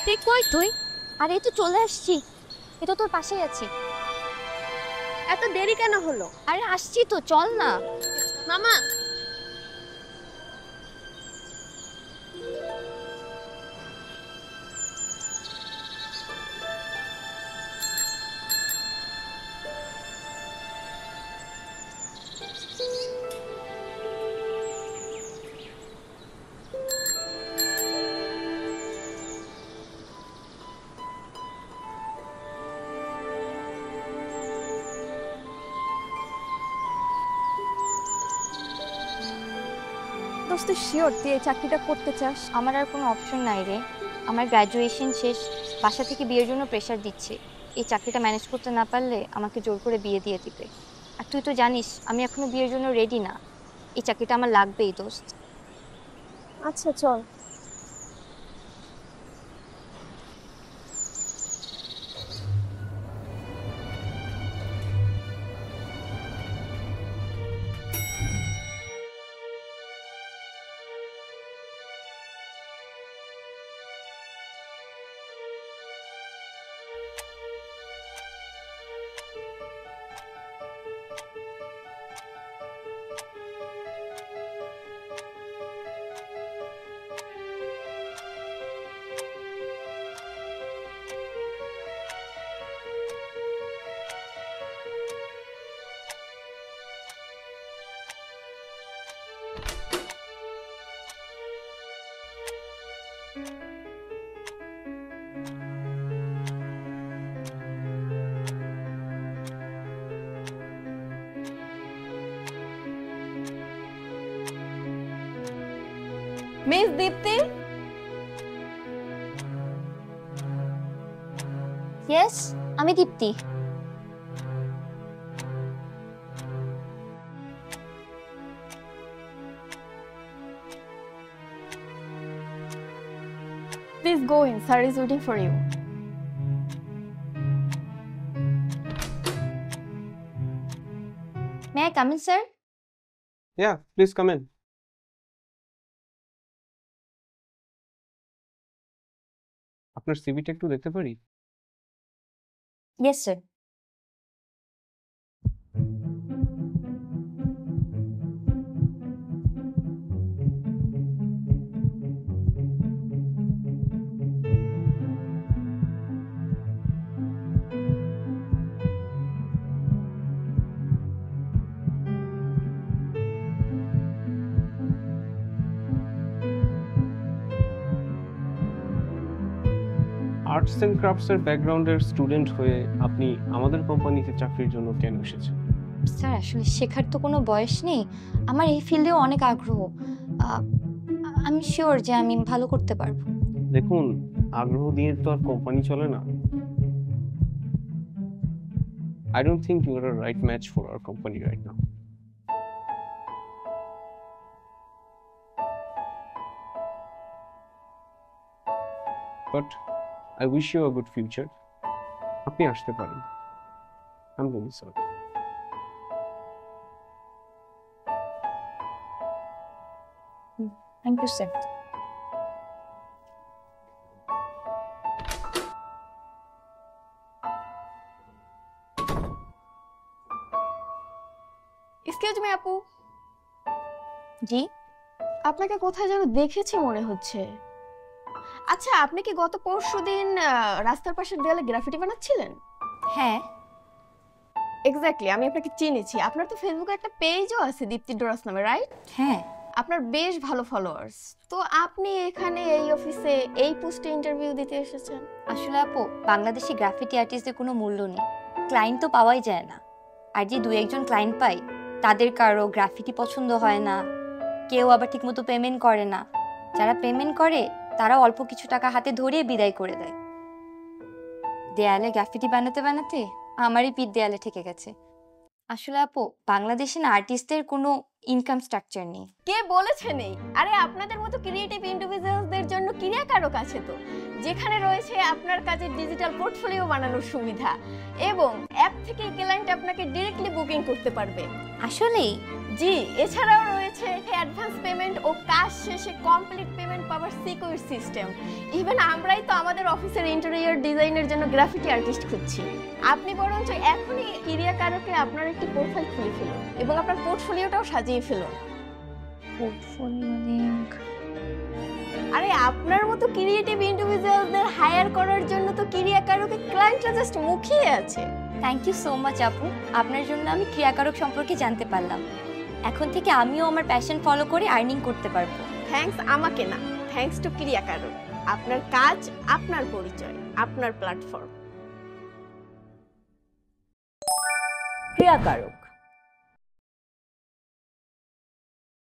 তুই কই তুই? আরে এই তো চলে আসছি, এই তো তোর পাশেই আছি। এত দেরি কেন হলো? আরে আসছি তো, চল না। মামা, দোস্ত শিওর তুই এই চাকরিটা করতে চাস? আমার আর কোনো অপশন নাই রে। আমার গ্র্যাজুয়েশন শেষ, বাসা থেকে বিয়ের জন্য প্রেশার দিচ্ছে। এই চাকরিটা ম্যানেজ করতে না পারলে আমাকে জোর করে বিয়ে দিয়ে দিবে। আর তুই তো জানিস আমি এখনো বিয়ের জন্য রেডি না। এই চাকরিটা আমার লাগবেই দোস্ত। আচ্ছা চল। মিস দীপ্তি, ইয়েস, আমি Dipti. Please go in, sir is waiting for you. May I come in sir? Yeah, please come in. আপনার সিভিটা একটু দেখতে পারি? Yes sir. Arts and crafts এর ব্যাকগ্রাউন্ডের স্টুডেন্ট হয়ে আপনি আমাদের কোম্পানিতে চাকরির জন্য কেন এসেছেন? স্যার আসলে শেখার তো কোনো বয়স নেই, আমার এই ফিল্ডেও অনেক আগ্রহ। আহ, আমি শিওর যে আমি ভালো করতে পারবো। দেখুন, আগ্রহ দিয়ে তো আর কোম্পানি চলে না। I don't think you are a right match for our company right now. But I wish you a good future. আপনি আসতে পারেন। I'm really sorry. Thank you sir. Excuse me আপু, জি। আপনাকে কোথায় যেন দেখেছি মনে হচ্ছে। আচ্ছা, আপনি কি গত পরশুদিন রাস্তার পাশের দেয়ালে গ্রাফিটি বানাচ্ছিলেন? হ্যাঁ। এক্স্যাক্টলি, আমি আপনাকে চিনেছি। আপনার তো ফেসবুকে একটা পেজও আছে দীপ্তি ডোরাস নামে, রাইট? হ্যাঁ। আপনার বেশ ভালো ফলোয়ার্স। তো আপনি এখানে এই অফিসে এই পোস্টে ইন্টারভিউ দিতে এসেছেন? আসলে আপু, বাংলাদেশি গ্রাফিটি আর্টিস্টদের কোনো মূল্য নেই, ক্লায়েন্ট তো পাওয়াই যায় না। আর যে দু একজন ক্লায়েন্ট পাই তাদের কারো গ্রাফিটি পছন্দ হয় না, কেউ আবার ঠিকমতো পেমেন্ট করে না। যারা পেমেন্ট করে তারা অল্প কিছু টাকা হাতে ধরিয়ে বিদায় করে দেয়। দেয়ালে গ্রাফিটি বানাতে বানাতে আমারই পিঠ দেয়ালে ঠেকে গেছে। আসলে আপু, বাংলাদেশি আর্টিস্টদের কোনো ইনকাম স্ট্রাকচার নিয়ে। কে বলেছে নেই? আরে আপনাদের মতো ক্রিয়েটিভ ইন্ডিভিজুয়ালসদের জন্য ক্রিয়াকারক আছে তো, যেখানে রয়েছে আপনার কাজের ডিজিটাল পোর্টফোলিও বানানোর সুবিধা এবং অ্যাপ থেকে ক্লায়েন্ট আপনাকে ডাইরেক্টলি বুকিং করতে পারবে। আসলেই? জি, এছাড়াও রয়েছে অ্যাডভান্স পেমেন্ট ও কাজ শেষে কমপ্লিট পেমেন্ট পাওয়ার সিকিউর সিস্টেম। ইভেন আমরাই তো আমাদের অফিসের ইন্টেরিয়র ডিজাইনের জন্য গ্রাফিটি আর্টিস্ট খুঁজছি। আপনি বরঞ্চ এখনই ক্রিয়াকারকে আপনার একটি প্রোফাইল খুলে ফেলুন এবং আপনার পোর্টফোলিওটাও সাজিয়ে ফেলুন। পোর্টফোলিও আরে আপনার মতো ক্রিয়েটিভ ইন্ডিভিজুয়ালদের হায়ার করার জন্য তো ক্রিয়াকারকে ক্লায়েন্টরা জাস্ট মুখিয়ে আছে। থ্যাংক ইউ সো মাচ আপু, আপনার জন্য আমি ক্রিয়াকারক সম্পর্কে জানতে পারলাম। এখন থেকে আমিও আমার প্যাশন ফলো করে আর্নিং করতে পারবো। থ্যাঙ্কস আমাকে না, থ্যাঙ্কস টু ক্রিয়াকারক। আপনার কাজ, আপনার পরিচয়, আপনার প্ল্যাটফর্ম। ক্রিয়াকারক।